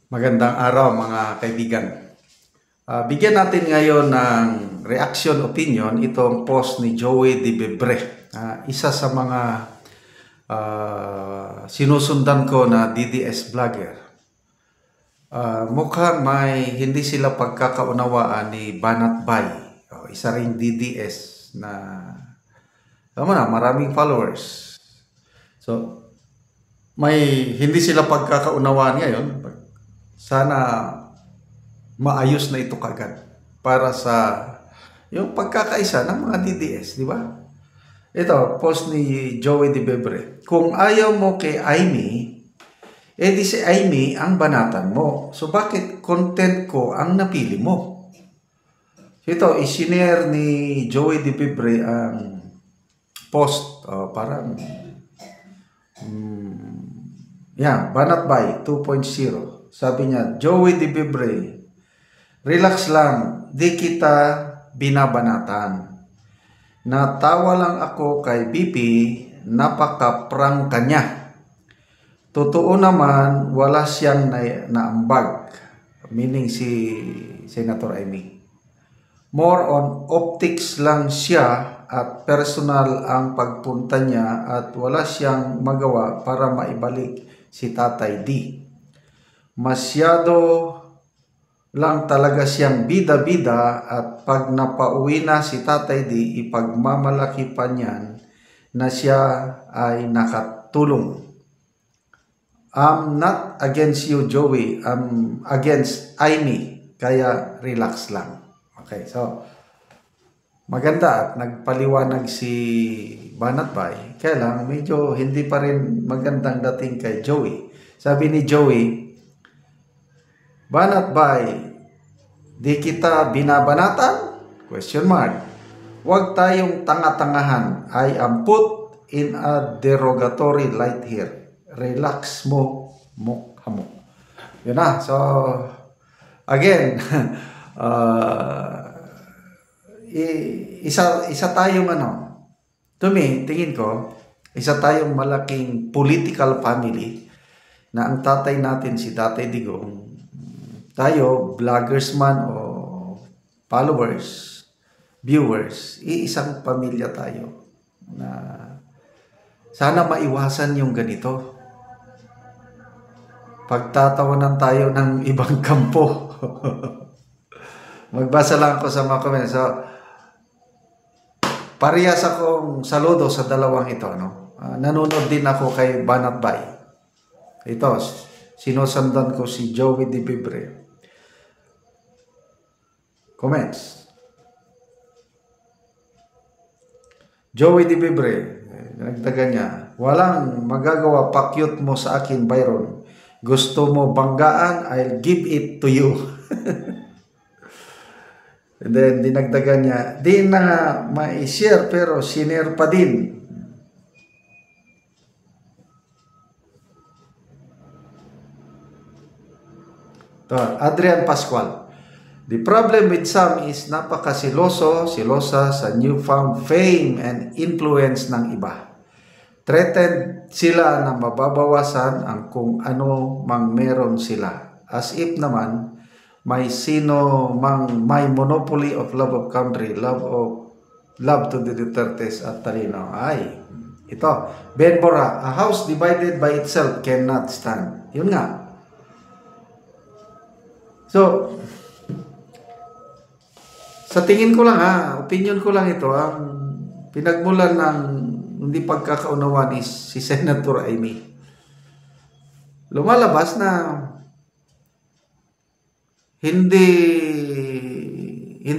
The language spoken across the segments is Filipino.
Magandang araw mga kaibigan. Bigyan natin ngayon ng reaction opinion itong post ni Joey De Bebre. Isa sa mga sinusundan ko na DDS vlogger. Mukhang may hindi sila pagkakaunawaan ni Banat Bay. Isa ring DDS na maraming followers. So, may hindi sila pagkakaunawaan ngayon. Sana maayos na ito kagad para sa yung pagkakaisa ng mga DDS, di ba? Ito, post ni Joey De Bebre. Kung ayaw mo kay Amy, di si Amy ang banatan mo. So bakit content ko ang napili mo? Ito, isinare ni Joey De Bebre ang post. Parang Banat Bay 2.0. Sabi niya, Joey De Bebre, relax lang, di kita binabanatan. Natawa lang ako kay BP, napaka-prank kanya. Totoo naman, wala siyang naambag. Meaning si Senator Amy. More on optics lang siya at personal ang pagpunta niya at wala siyang magawa para maibalik si Tatay D. Masyado lang talaga siyang bida-bida at pag napauwi na si Tatay D, ipagmamalaki pa niyan na siya ay nakatulong. I'm not against you, Joey. I'm against Amy. Kaya relax lang. Okay, so maganda at nagpaliwanag si Banat Bay. Kaya lang medyo hindi pa rin magandang dating kay Joey. Sabi ni Joey, Banat Bay, di kita binabanatan? Question mark. Huwag tayong tanga-tangahan. I am put in a derogatory light here. Relax mo, mukha mo. Yun na. So, again, isa tayong to me, tingin ko, isa tayong malaking political family na ang tatay natin si Tatay Digong, tayo, vloggers man o followers, viewers, iisang pamilya tayo na sana maiwasan yung ganito. Pagtatawanan tayo ng ibang kampo. Magbasa lang ako sa mga comments. So, parehas akong saludo sa dalawang ito. Nanonood din ako kay Banat Bay. Ito, sinusundan ko si Joey De Bebre. Comments. Joey De Bebre, nagdagan niya, walang magagawa, pa-cute mo sa akin, Byron. Gusto mo banggaan, I'll give it to you. And then, dinagdagan niya, di na ma-share pero sinare pa din. Adrian Pascual. The problem with some is silosa sa newfound fame and influence ng iba. Threatened sila na mababawasan ang kung ano mang meron sila. As if naman, may sino mang may monopoly of love of country, love to the Dutertes at talino. Ay, ito, Ben Bora, a house divided by itself cannot stand. Yun nga. So, sa tingin ko lang opinion ko lang ito, ang pinagmulan ng hindi pagkakaunawan is si Senator Amy. Lumalabas na hindi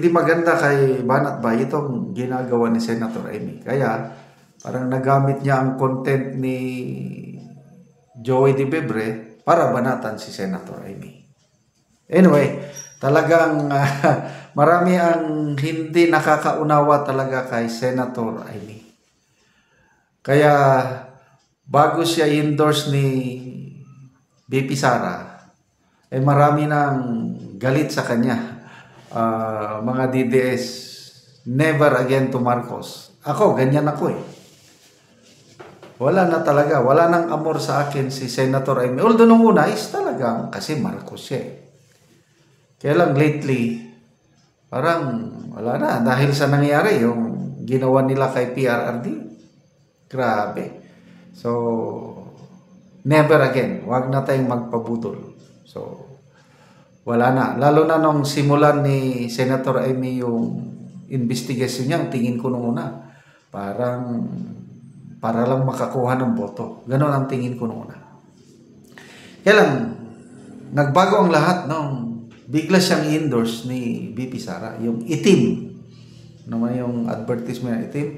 maganda kay Banat Bay itong ginagawa ni Senator Amy. Kaya parang nagamit niya ang content ni Joey De Bebre para banatan si Senator Amy. Anyway, talagang marami ang hindi nakakaunawa talaga kay Senator Amy. Kaya bago siya endorse ni BP Sara, marami nang galit sa kanya. Mga DDS, never again to Marcos. Ako, ganyan ako wala na talaga. Wala nang amor sa akin si Senator Amy. Although nung una is talagang kasi Marcos siya eh. Kaya lang lately, parang wala na. Dahil sa nangyari, yung ginawa nila kay PRRD. Grabe. So, never again. Huwag na tayong magpabudol. So, wala na. Lalo na nung simulan ni Senator Amy yung investigation niya, ang tingin ko nung una, para lang makakuha ng boto. Ganon ang tingin ko nung una. Kaya lang, nagbago ang lahat nung bigla siyang endorse ni BP Sara. Yung itim, naman yung advertisement na itim,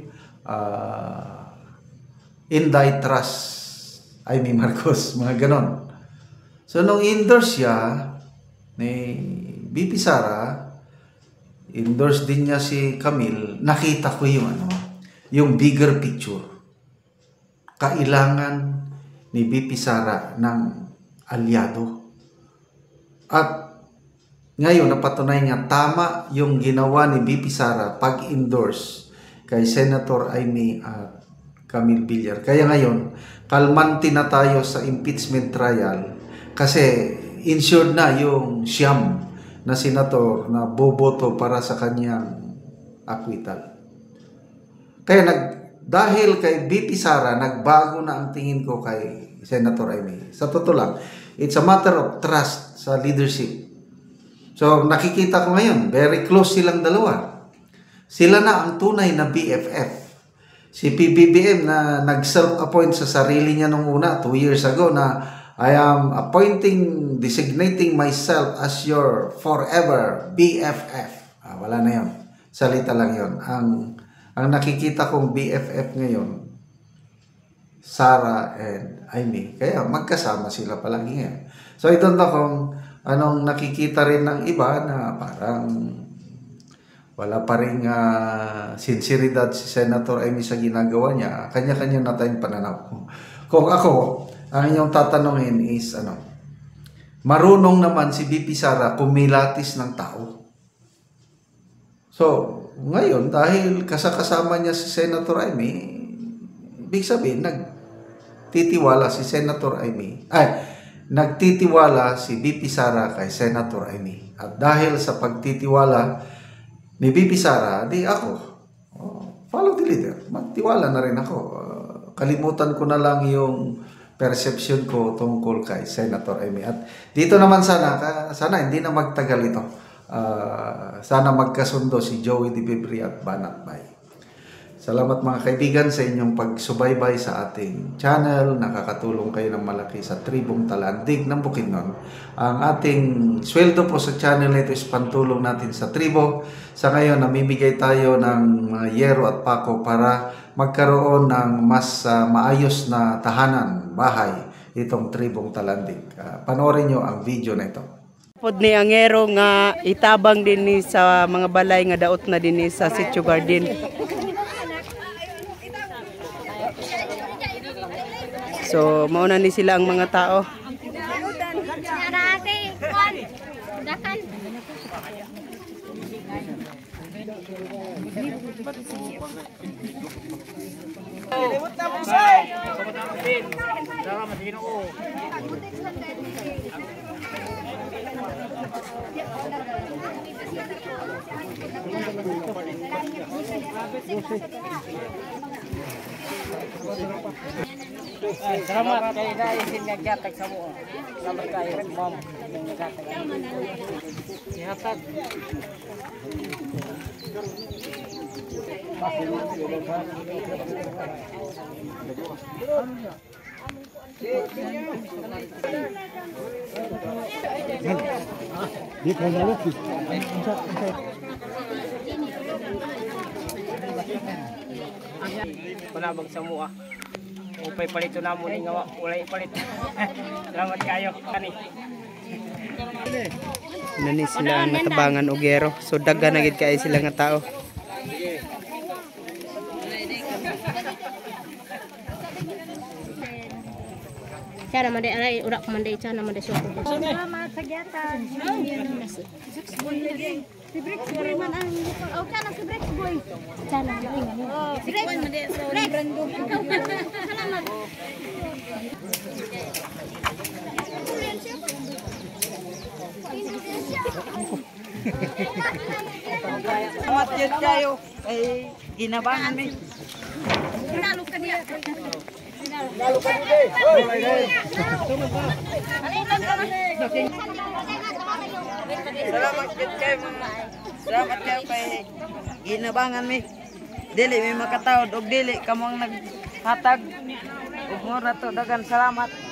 in thy trust, Amy Marcos, mga ganon. So, nung endorse siya ni BP Sara, endorse din niya si Camille, nakita ko yung bigger picture. Kailangan ni BP Sara ng aliado. At ngayon, napatunay nga tama yung ginawa ni BP Sara pag-endorse kay Senator Amy at Camille Villar. Kaya ngayon, kalmante na tayo sa impeachment trial kasi insured na yung siyam na senator na boboto para sa kanyang acquittal. Kaya dahil kay BP Sara, nagbago na ang tingin ko kay Senator Amy. Sa totoo lang, it's a matter of trust sa leadership. So, nakikita ko ngayon, very close silang dalawa. Sila na ang tunay na BFF. Si PBBM na nag-self-appoint sa sarili niya nung una, 2 years ago, na I am designating myself as your forever BFF. Wala na yun. Salita lang yun. Ang nakikita kong BFF ngayon, Sara and Amy. Kaya magkasama sila palagi ngayon. So, ito na kung anong nakikita rin ng iba na parang wala pa rin sinseridad si Senator Amy sa ginagawa niya. Kanya-kanya na tayong pananaw. Kung ako, ang inyong tatanungin is, marunong naman si BP Sara kumilatis ng tao. So, ngayon, dahil kasama niya si Senator Amy, ibig sabihin, nagtitiwala si BP Sara kay Senator Amy. At dahil sa pagtitiwala ni BP Sara, di ako, follow the leader. Magtiwala na rin ako. Kalimutan ko na lang yung perception ko tungkol kay Senator Amy. At dito naman sana hindi na magtagal ito. Sana magkasundo si Joey De Bibri at Banat Bay. Salamat mga kaibigan sa inyong pagsubaybay sa ating channel. Nakakatulong kayo ng malaki sa Tribong Talandig ng Bukidnon. Ang ating sweldo po sa channel na ito is pantulong natin sa tribo. Sa ngayon, namimigay tayo ng mga yero at pako para magkaroon ng mas maayos na tahanan, bahay, itong Tribong Talandig. Panoorin nyo ang video na ito. Pod ni angero nga itabang din ni sa mga balay nga daot na din ni sa Sitio Garden. So mauna ni sila ang mga tao. Salamat kay dahil naghatag sa mo. Salamat kay ma'am naghatag. Ihatag. Di ko na lupis. Panabag sa mua. Upay palito na mo ni nga walay palit. Salamat kayo kani. Nani sila ang natabangan og gero. So daghan na gid kay sila nga tao. Siya naman di aray, urak man di siya naman di suko. Salamat sa gyatan. Si Bricks Boy man ang oh kana si Bricks Boy. Sana oh Bricks man di so brando. Salamat. Salamat yun kayo. Ay, ginabangan mi. Sinalo ka diya. Salamat yun kayo mga. Salamat kayo kay ginabangan mi. Dili mi makatawad og dili kamo ang naghatag. Ug mo na to dagan salamat.